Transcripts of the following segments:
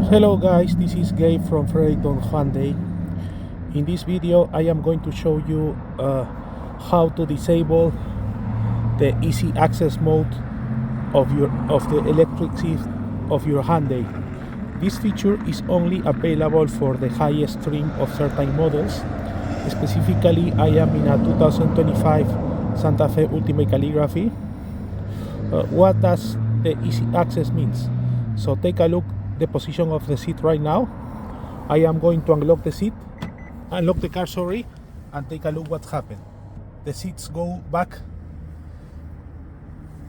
Hello guys, this is Gabe from Fredericton Hyundai. In this video I am going to show you how to disable the easy access mode of the electric seat of your Hyundai. This feature is only available for the highest trim of certain models. Specifically, I am in a 2025 Santa Fe Ultimate Calligraphy. What does the easy access means? So take a look the position of the seat right now. I am going to unlock the car, and take a look what happened. The seats go back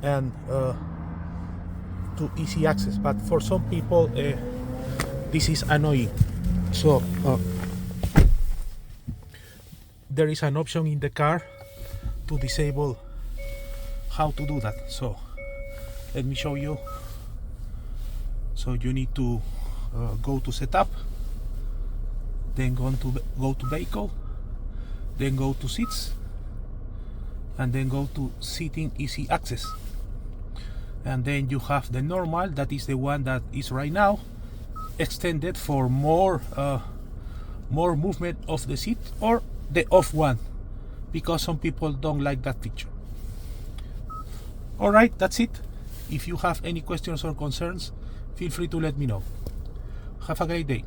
and to easy access, but for some people this is annoying. So there is an option in the car to disable how to do that. So let me show you. So you need to go to setup, then go to vehicle, then go to seats, and then go to seating easy access. And then you have the normal, that is the one that is right now, extended for more movement of the seat, or the off one, because some people don't like that feature. Alright, that's it. If you have any questions or concerns, feel free to let me know. Have a great day.